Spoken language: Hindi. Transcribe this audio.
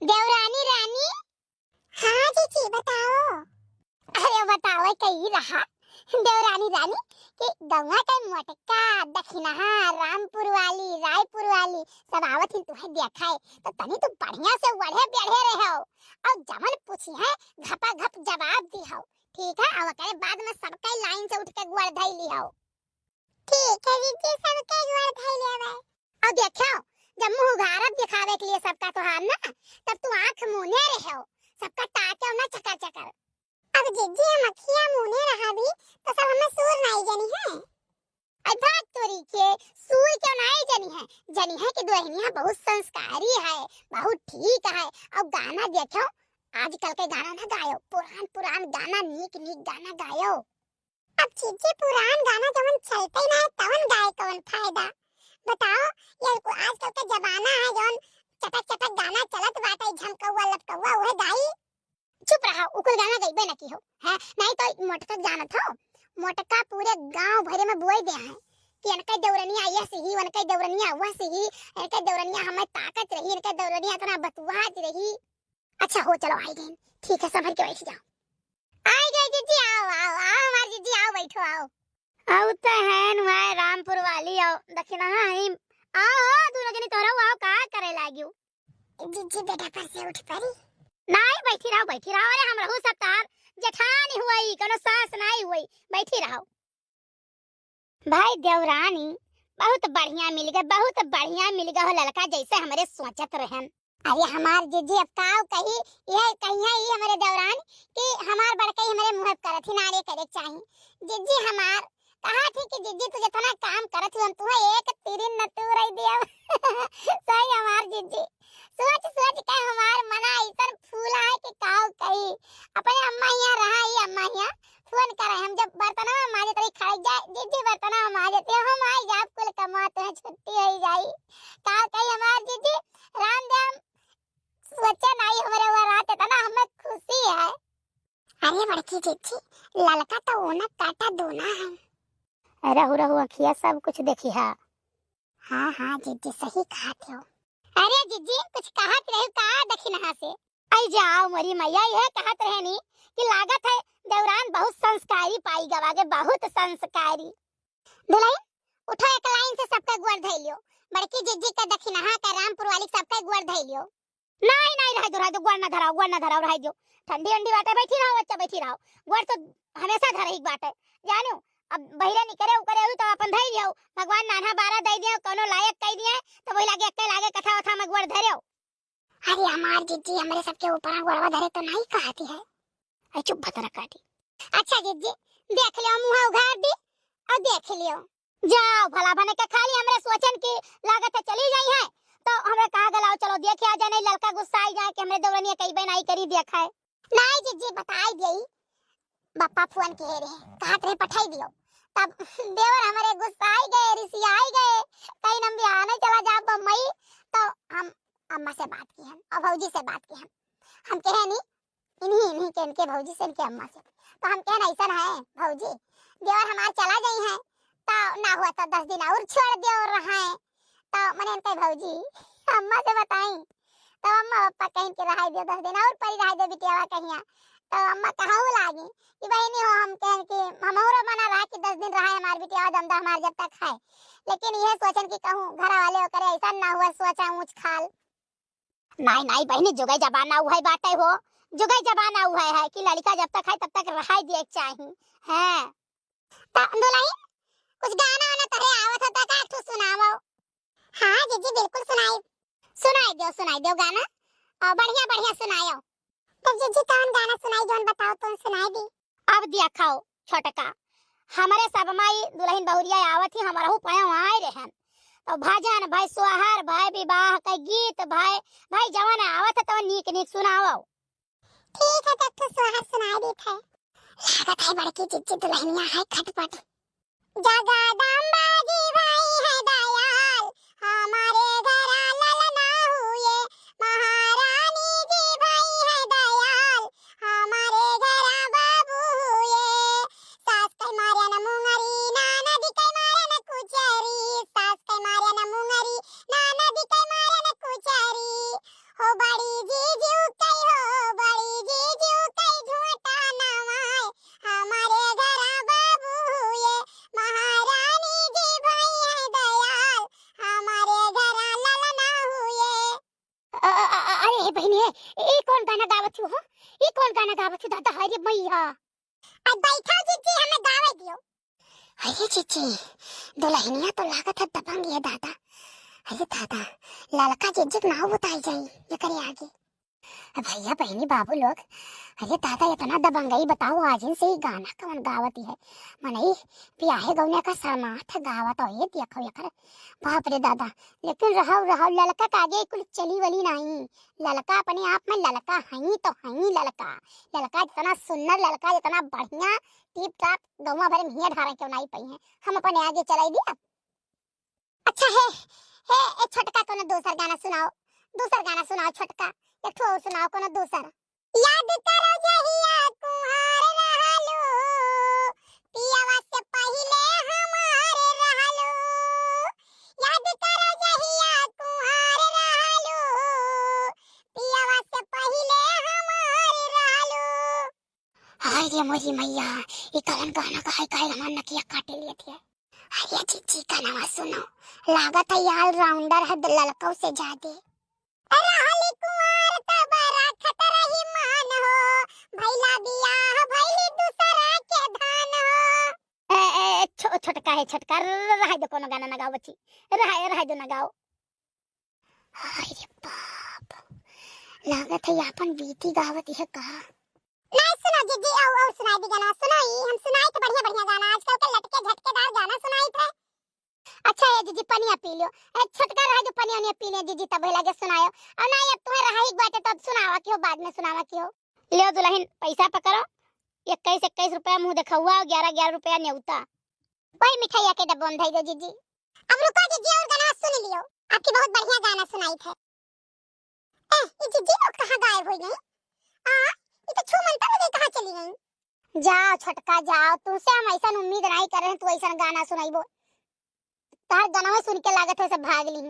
देवरानी रानी। हाँ जीजी बताओ। अरे बताओ कही रहा देवरानी रानी कि गंगा के मोटका दक्षिणहा रामपुर वाली रायपुर वाली सब आवत ही तुम्हें देखा है तो तनी तुम बढ़िया से बढ़े बढ़े रहे हो और जमन पूछी है घपा घप जवाब दी हो। ठीक है अब करे बाद में सबके लाइन से उठ के गुड़ धई ली हो। ठीक है जीजी सबके गुड़ धई लेवे। और देखो जब मुंह उघारत दिखावे के लिए सबका तोहार ना तब तू आंख मूंदे रहे हो सबका ताके ना चका चकर। अब जीजी हम अखियां मूंदे रहा भी तो सब हमें सूर नहीं जनी है। अधा तोरी के सूर क्यों नहीं जनी है कि दुल्हनिया बहुत संस्कारी है बहुत ठीक है। और गाना देखो आजकल के गाना ना गायो पुरान गाना नीक गाना गायो। अब जीजी पुरान गाना जवन चलते ना तवन गाए कवन फायदा बताओ। ये आजकल के जमाना है जवन चटक गाना चलत बाटे झमकौआ लपकौआ वह गाई। चुप रहा उकुल गाना गईबे न की हो है नहीं तो मोटका जानत हो मोटका पूरे गांव भरे में बुआई दे है कि इनके दौरनिया आया से ही उनके दौरनिया हुआ से ही इनके दौरनिया हमें ताकत रही इनके दौरनिया इतना बतुआत रही। अच्छा हो चलो आई गए ठीक है संभल के बैठ जाओ। आई गए जीजी आओ आओ आओ हमारी जीजी आओ बैठो आओ तो है नुआए रामपुर वाली आओ दक्षिणा ही आओ दोनों जने तोरा आओ का करे लागियो। जीजी बेटा पर से उठ पड़ी नहीं बैठी रहो अरे हम रहू सब तार जेठानी हुई कोनो सास नहीं हुई बैठी रहो। भाई देवरानी बहुत बढ़िया मिल गया हो लड़का जैसे हमारे सोचत रहन। अरे हमार जीजी अब काव कही ये कहिया ये हमारे देवरान कि हमार बड़कई हमारे मुहब करत ही नारे करे चाहिए। जीजी हमार कहा थी कि जीजी तू जितना काम करत हो तू एक तीरिन न तू रही दिया सही हमार जीजी सोच के हमार मना इतन फूला है कि काव कही अपने अम्मा यहाँ रहा ही अम्मा यहाँ फोन करे हम जब बर्तन माजे तरी खाई जाए जीजी बर्तन माजते हम आई जाब कुल कमाते हैं छुट्टी हो जाई काव कही हमार जीजी राम राम सोचा नहीं हमारे वो रात था ना हमें खुशी है। अरे बड़की जीजी ललका तो ओना काटा दोना है रहू अखिया सब कुछ देखी है। हाँ जीजी सही कहा थे। अरे जीजी कुछ कहत रहे का दक्षिणहा से आई जाओ मरी मैया यह कहत रहे नी कि लागत है देवरान बहुत संस्कारी पाई गवागे बहुत संस्कारी। दुल्हन उठो एक लाइन से सबका गुड़ धई लियो बड़की जीजी का दक्षिणहा का रामपुर वाली सबका गुड़ धई लियो। नहीं रह दो गुड़ ना धराओ रह दो ठंडी अंडी बाटे बैठी रहो बच्चा बैठी रहो गुड़ तो हमेशा धरे ही बाटे जानो अब बहिरा निकरे उकरे हुई तो अपन धई लियो भगवान नाना बारा दई दियो कोनो लायक कई दिए तो वही लागे अक्के लागे कथा उठा में गुड़ धरेओ। अरे हमार जीजी हमरे सबके ऊपर गुड़वा धरे तो नहीं कहती है ऐ चुप भतरा काटी। अच्छा जीजी देख लियो मुंह उघार दी और देख लियो जाओ भला बने के खाली हमरे सोचन की लागत है चली जाई है तो हमरे कहा गलाओ चलो देखे आ जाए नहीं लड़का गुस्सा आई जाए कि हमरे दौरनिया कई बहन आई करी देखा है। नहीं जीजी बताई देई बापा फोन के रे कहत रहे पठाई दियो तब देवर हमारे गुस्सा आई गए ऋषि आई गए कहीं नम बिहाने चला जा बम्बई तो हम अम्मा से बात की हम और भौजी से बात की हम कहे नहीं इन्हीं के इनके भौजी से इनके अम्मा से तो हम कहे ऐसा है भौजी देवर हमारे चला गई है तो ना हुआ तो 10 दिन और छोड़ दे और रहा है तो मैंने इनके भौजी अम्मा से बताई तो अम्मा पापा कहीं के रहा दे 10 दिन और परी रहा दे बिटिया कहिया तो अम्मा कहाऊ लागी कि बहनी हो हम कहें कि हमरो मना रहा कि 10 दिन रहा हमार बिटिया दमदा हमार जब तक है लेकिन यह सोचन कि कहूं घर वाले करे ऐसा ना हुआ सोचा ऊंच खाल नहीं बहनी जुगाई जबाना हुआ है बाटे हो जुगाई जबाना हुआ है कि लड़का जब तक है तब तक रहा दिए चाहिए है दुल्हन कुछ गाना वाना तरे आवत होता का तू सुनावो। हां जीजी बिल्कुल सुनाई दो गाना और बढ़िया सुनायो तो जीजी कौन गाना सुनाई जोन बताओ तुम सुनाई दी। अब दिया खाओ छोटका हमारे सब माई दुल्हन बहुरिया आवत ही हमारा हु पयो आए रहन तो भजन भाई सोहर भाई विवाह का गीत भाई जवान आवत तो नीक सुनाओ। ठीक है तब तो सोहर सुनाई दी थे लागत है बड़की जीजी दुल्हनिया है खटपट जगदम्बा जी भाई है दयाल हमारे घर ललना हुए महारानी जी भाई है दयाल हमारे घर बाबू हुए सास के मारे न मुंगरी नाना दी के मारे न कुचरी सास के मारे न मुंगरी नाना दी के मारे न कुचरी हो बड़ी जी बहनी है, ये कौन गाना गावत हो? ये कौन गाना गावत हो दादा? हरे मैया अब बैठा जीजी, हमें गावे दियो। अरे जीजी, दुल्हनिया तो लागत है दबंग है दादा। अरे दादा, लड़का जीजी नाव बताई जाई ये करे आगे। भैया बहनी बाबू लोग, अरे दादा इतना दबंगई बताओ, आज से ही गाना कौन गावती है? मनई ब्याहे गौने का समाथ गावत हो, ये देखो ये कर। बाप रे दादा, लेकिन रहो रहो लड़का का आगे कुछ चली वली नहीं। लड़का अपने आप में लड़का है तो है लड़का। लड़का इतना सुंदर, लड़का इतना बढ़िया टिप टाप, गौवा भरे मियां ढारे क्यों नहीं पई है, हम अपने आगे चलाई दिया। अच्छा है ए छोटका कोनो दूसर गाना सुनाओ, दूसर गाना सुनाओ छोटका, एक ठो और सुनाओ कोनो दूसर। याद करो जहिया कुहार रहलो, पियावा से पहिले हमारे रहलो। याद करो जहिया कुहार रहलो, पियावा से पहिले हमारे रहलो। हाय रे मोरी मैया, ये कौन गाना का है? काहे हमार नकिया काटे लिए थे। अरे जीजी का नाम सुनो, लागत है यार राउंडर है लड़कों से ज्यादा। अरे हाली कुंवर तबरा खतरा ही मान हो, भैला बियाह भैली दूसरा के धान हो। छोटका है छोटका, रह दो कोनो गाना ना गाओ बच्ची, रह दो ना गाओ। हाय रे बाप, लागत है अपन बीती गावत है का। नहीं सुनो जीजी, और सुनाई दी गाना सुनाई, हम सुनाई तो बढ़िया बढ़िया गाना, आजकल के लटके झटकेदार गाना सुनाई थे। अच्छा है जीजी, पनिया पी लो। छोटका रह जो पनिया ने पीने दीजिए तब लगे सुनायो। और नहीं अब तुम्हें रहा ही बाटे तब सुनावा क्यों, बाद में सुनावा क्यों। ले दुल्हन पैसा पकड़ो, 21 रुपया मुंह दिखावा, 11 रुपया न्योता। वही मिठाइया के डब्बा में दे दो जीजी। अब रुको जीजी, और गाना सुन लियो, आपकी बहुत बढ़िया गाना सुनाई थे। ये जीजी लोग कहां गायब हो गई? ये तो छू मनता मुझे कहां चली गई? जाओ छोटका जाओ, तुमसे हम ऐसा उम्मीद नहीं कर रहे हैं तू ऐसा गाना सुनाइबो। तार गाना सुन के लागत है सब भाग ली।